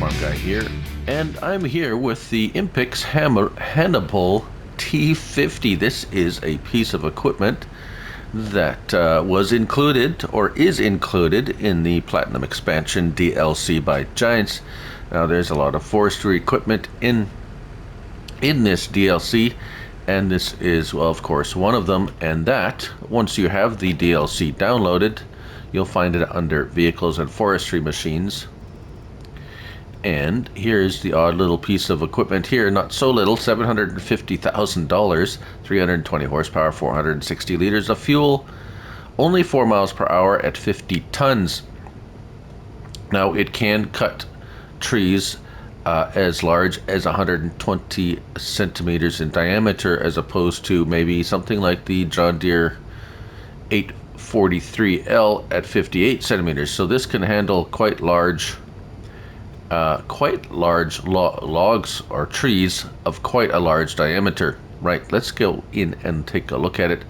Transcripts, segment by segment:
Farm Guy here, and I'm here with the IMPEX Hannibal T50. This is a piece of equipment that was included, or is included, in the Platinum Expansion DLC by Giants. Now there's a lot of forestry equipment in this DLC, and this is, well, of course, one of them. And that, once you have the DLC downloaded, you'll find it under Vehicles and Forestry Machines. And here's the odd little piece of equipment here, not so little, $750,000, 320 horsepower, 460 liters of fuel, only 4 miles per hour at 50 tons. Now it can cut trees as large as 120 centimeters in diameter, as opposed to maybe something like the John Deere 843L at 58 centimeters. So this can handle quite large logs or trees of quite a large diameter. Right, let's go in and take a look at it.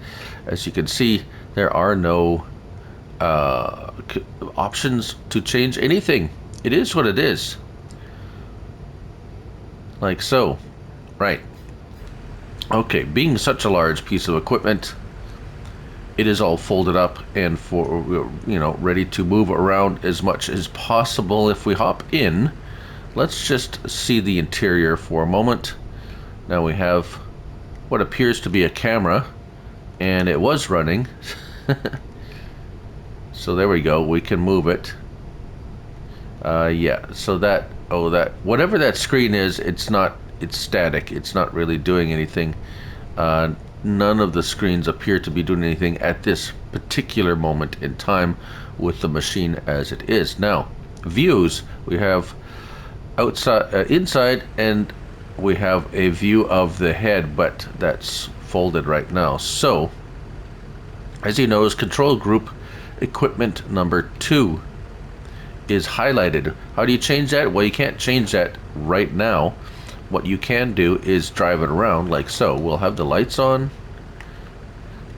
As you can see, there are no options to change anything. It is what it is. Like so. Right. Okay, being such a large piece of equipment, it is all folded up and ready to move around as much as possible. If we hop in, let's just see the interior for a moment. Now we have what appears to be a camera, and it was running. So there we go, we can move it. Yeah, so that whatever that screen is, it's static. It's not really doing anything. None of the screens appear to be doing anything at this particular moment in time with the machine as it is. Now, views, we have outside, inside, and we have a view of the head, but that's folded right now. So, as you notice, control group equipment number 2 is highlighted. How do you change that? Well, you can't change that right now. What you can do is drive it around like so. We'll have the lights on.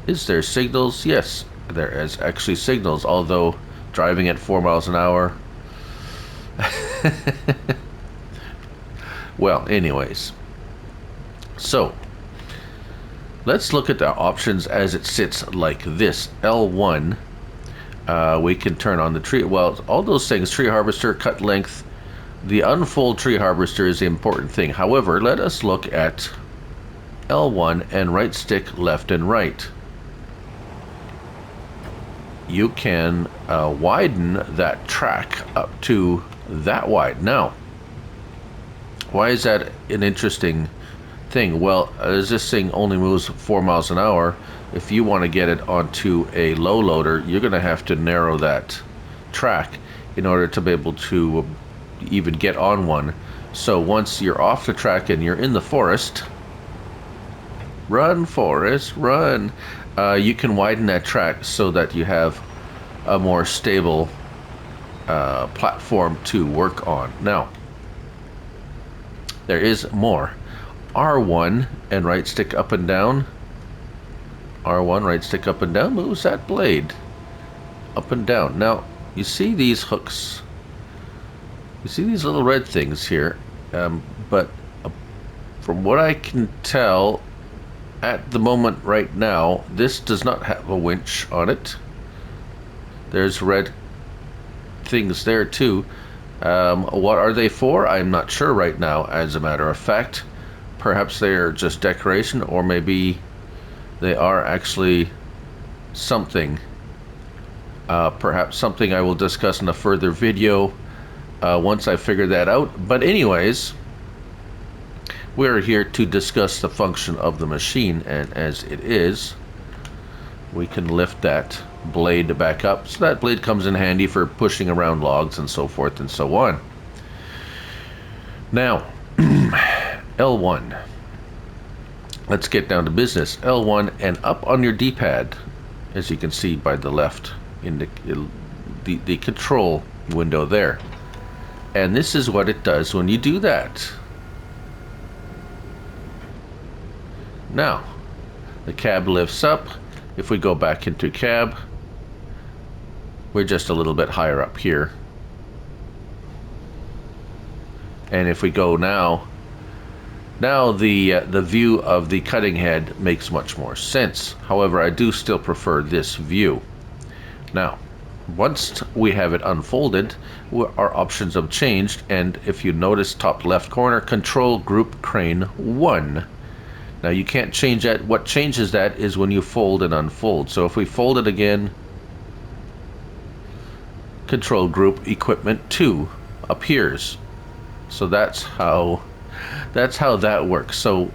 Is there signals? Yes, there is actually signals, although driving at 4 miles an hour. Well, anyways. So, let's look at the options as it sits like this. L1, we can turn on the tree. Well, all those things, tree harvester, cut length. The unfold tree harvester is the important thing. However, let us look at L1 and right stick left and right. You can widen that track up to that wide. Now, why is that an interesting thing? Well, as this thing only moves 4 miles an hour, if you want to get it onto a low loader, you're going to have to narrow that track in order to be able to even get on one. So once you're off the track and you're in the forest, run forest, run, you can widen that track so that you have a more stable platform to work on. Now, there is more. R1 and right stick up and down. R1, right stick up and down, moves that blade up and down. Now, you see these hooks. You see these little red things here, but from what I can tell at the moment right now, this does not have a winch on it. There's red things there too. What are they for? I'm not sure right now, as a matter of fact. Perhaps they are just decoration, or maybe they are actually something. Perhaps something I will discuss in a further video once I figure that out. But anyways, we're here to discuss the function of the machine, and as it is, we can lift that blade back up. So that blade comes in handy for pushing around logs and so forth and so on. Now, L1. Let's get down to business. L1 and up on your D-pad, as you can see by the left in the control window there. And this is what it does when you do that. Now, the cab lifts up. If we go back into cab, we're just a little bit higher up here. And if we go now the view of the cutting head makes much more sense. However, I do still prefer this view. Now, once we have it unfolded, our options have changed, and if you notice top left corner, control group crane 1. Now you can't change that. What changes that is when you fold and unfold. So if we fold it again, control group equipment 2 appears. So that's how that works. So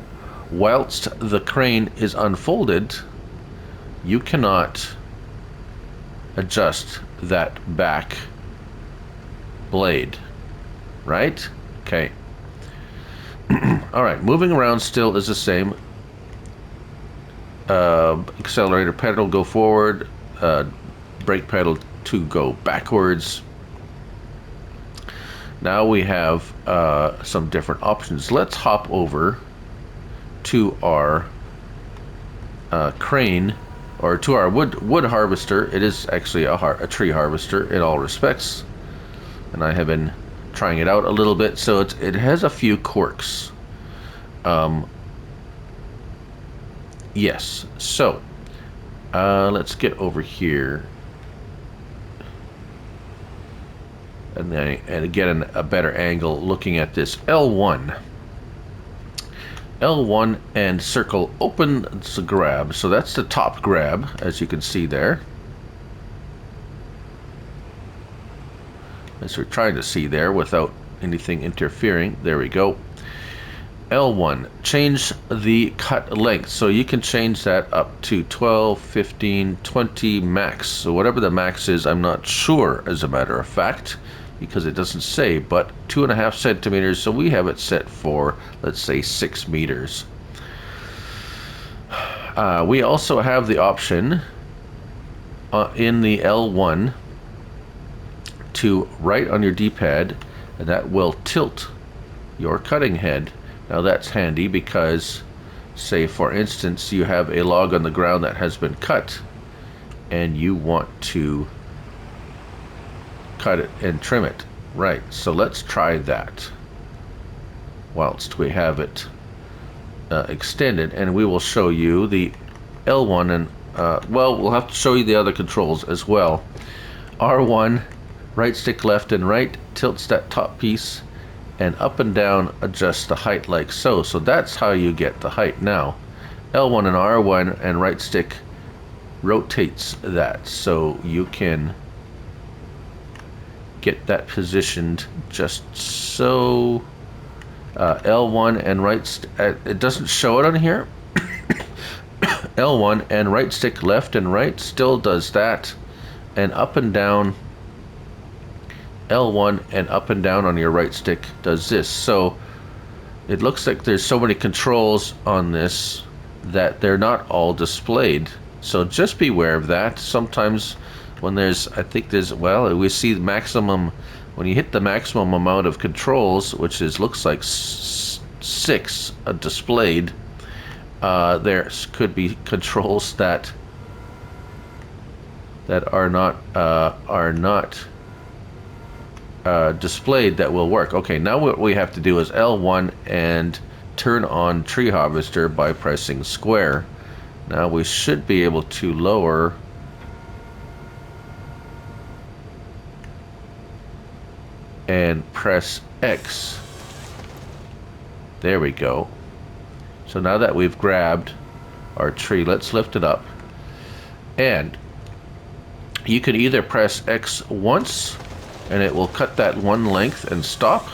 whilst the crane is unfolded, you cannot adjust that back blade, right? Okay. All right, moving around still is the same. Accelerator pedal go forward, brake pedal to go backwards. Now we have some different options. Let's hop over to our crane, or to our wood harvester. It is actually a tree harvester in all respects, and I have been trying it out a little bit. So it has a few quirks. Yes, so let's get over here and get a better angle looking at this. L1 and circle open the grab. So that's the top grab, as you can see there, as we're trying to see there without anything interfering. There we go. L1, change the cut length. So you can change that up to 12, 15, 20 max. So whatever the max is, I'm not sure, as a matter of fact, because it doesn't say, but 2.5 centimeters. So we have it set for, let's say, 6 meters. We also have the option in the L1 to right on your D-pad, and that will tilt your cutting head. Now that's handy because, say for instance, you have a log on the ground that has been cut and you want to cut it and trim it. Right, so let's try that whilst we have it extended, and we will show you the L1 and well, we'll have to show you the other controls as well. R1, right stick left and right, tilts that top piece, and up and down adjusts the height like so. So that's how you get the height. Now L1 and R1 and right stick rotates that, so you can get that positioned just so. L1 and right it doesn't show it on here. L1 and right stick left and right still does that, and up and down. L1 and up and down on your right stick does this. So it looks like there's so many controls on this that they're not all displayed. So just beware of that. Sometimes when there's, I think there's, well, we see the maximum, when you hit the maximum amount of controls, which is looks like 6 displayed, there could be controls that are not displayed that will work. Okay, now what we have to do is L1 and turn on tree harvester by pressing square. Now we should be able to lower and press X. There we go. So now that we've grabbed our tree, let's lift it up, and you can either press X once and it will cut that one length and stop,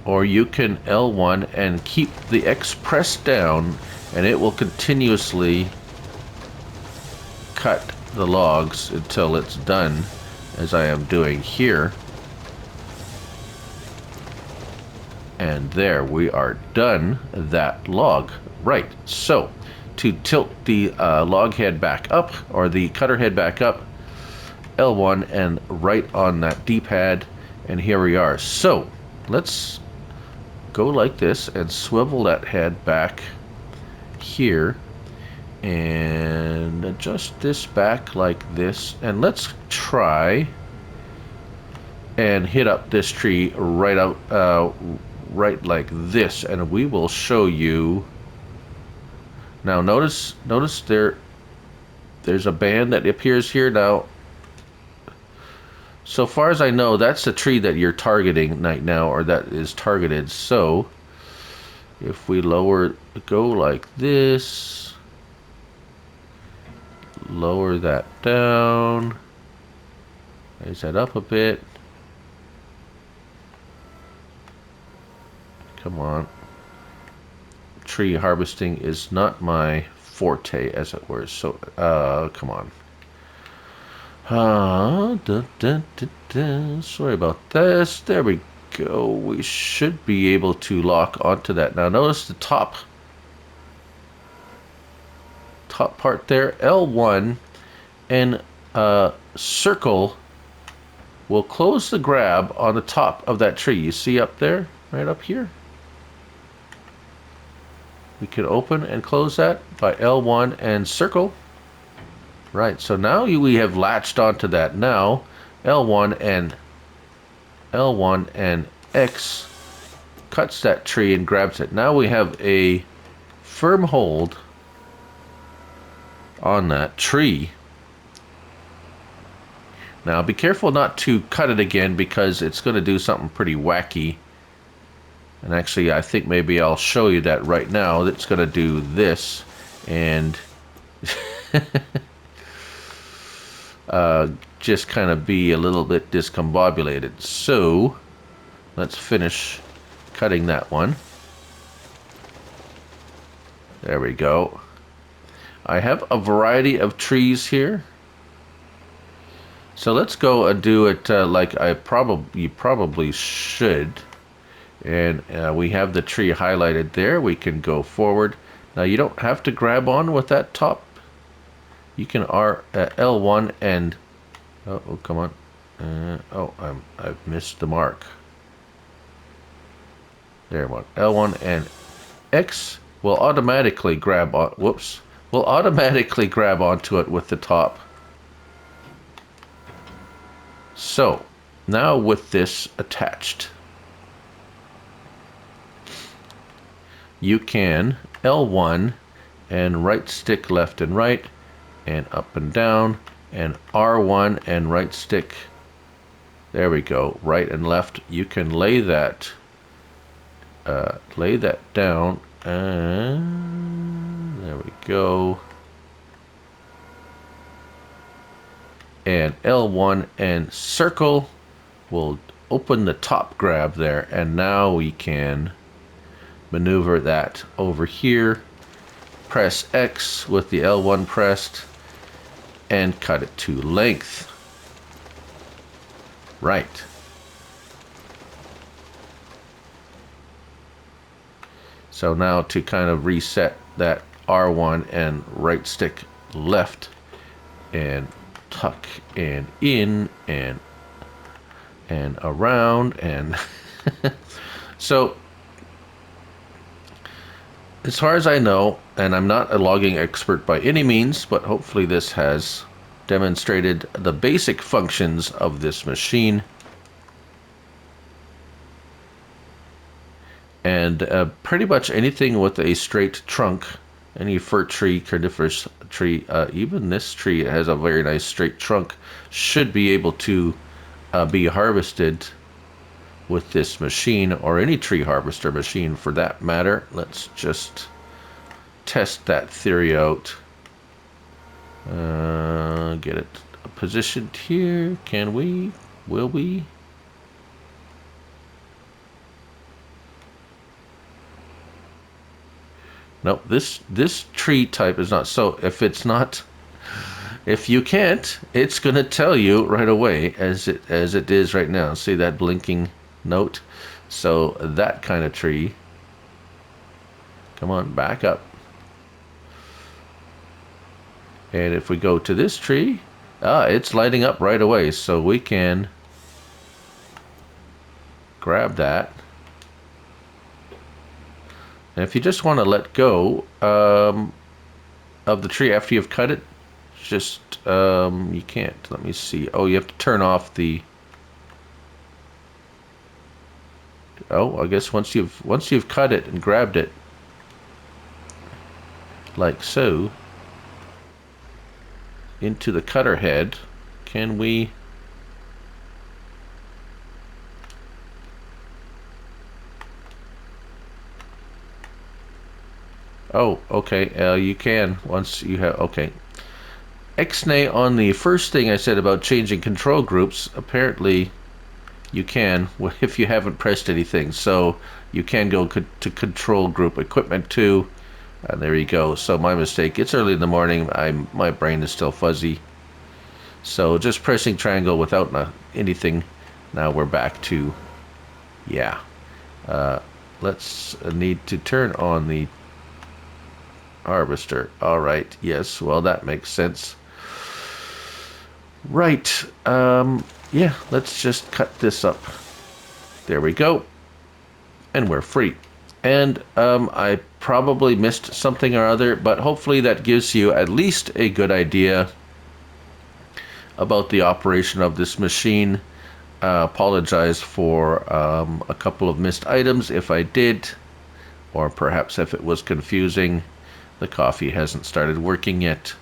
or you can L1 and keep the X pressed down and it will continuously cut the logs until it's done, as I am doing here. And there, we are done that log. Right, so to tilt the log head back up, or the cutter head back up, L1 and right on that D-pad, and here we are. So let's go like this and swivel that head back here and adjust this back like this, and let's try and hit up this tree right out, right like this, and we will show you. Now notice there's a band that appears here. Now, so far as I know, that's the tree that you're targeting right now, or that is targeted. So if we go like this, lower that down, raise that up a bit. Come on. Tree harvesting is not my forte, as it were. So, come on. Sorry about this. There we go. We should be able to lock onto that. Now, notice the top part there. L1 and circle will close the grab on the top of that tree. You see up there? Right up here? We can open and close that by L1 and circle. Right, so now we have latched onto that. Now L1 and X cuts that tree and grabs it. Now we have a firm hold on that tree. Now be careful not to cut it again, because it's going to do something pretty wacky. And actually, I think maybe I'll show you that right now. It's going to do this, and just kind of be a little bit discombobulated. So let's finish cutting that one. There we go. I have a variety of trees here. So let's go and do it like you probably should. And we have the tree highlighted there. We can go forward. Now you don't have to grab on with that top. You can L1 and oh come on. I've missed the mark. There one. L1 and X will automatically grab on. Whoops. Will automatically grab onto it with the top. So now with this attached, you can L1 and right stick left and right and up and down, and R1 and right stick. There we go, right and left. You can lay that down, and there we go. And L1 and circle will open the top grab there, and now we can maneuver that over here. Press X with the L1 pressed and cut it to length. Right. So now to kind of reset that R1 and right stick left and tuck and in and around and so as far as I know, and I'm not a logging expert by any means, but hopefully this has demonstrated the basic functions of this machine. And pretty much anything with a straight trunk, any fir tree, coniferous tree, even this tree has a very nice straight trunk, should be able to be harvested with this machine, or any tree harvester machine for that matter. Let's just test that theory out. Get it positioned here. Can we? Will we? Nope, this tree type is not. So if it's not, if you can't, it's gonna tell you right away, as it is right now. See that blinking note? So that kind of tree. Come on, back up. And if we go to this tree, it's lighting up right away. So we can grab that. And if you just want to let go of the tree after you've cut it, just you can't. Let me see. Oh, you have to turn off the Oh, I guess once you've cut it and grabbed it, like so, into the cutter head, can we? Oh, okay. You can once you have. Okay. Ixnay on the first thing I said about changing control groups. Apparently, you can if you haven't pressed anything. So you can go to control group equipment 2. And there you go. So my mistake. It's early in the morning. My brain is still fuzzy. So just pressing triangle without anything. Now we're back to, yeah. Let's need to turn on the harvester. All right. Yes. Well, that makes sense. Right. Yeah. Let's just cut this up. There we go. And we're free. And I probably missed something or other, but hopefully that gives you at least a good idea about the operation of this machine. Apologize for a couple of missed items if I did, or perhaps if it was confusing. The coffee hasn't started working yet.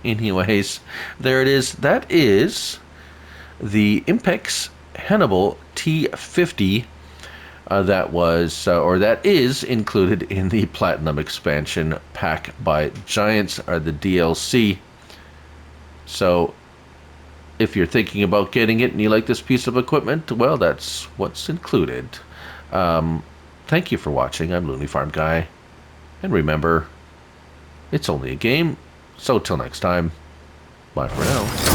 Anyways, there it is. That is the IMPEX HANNIBAL T50. That is included in the Platinum Expansion Pack by Giants, or the DLC. So if you're thinking about getting it and you like this piece of equipment, well, that's what's included. Thank you for watching. I'm Looney Farm Guy. And remember, it's only a game. So till next time, bye for now.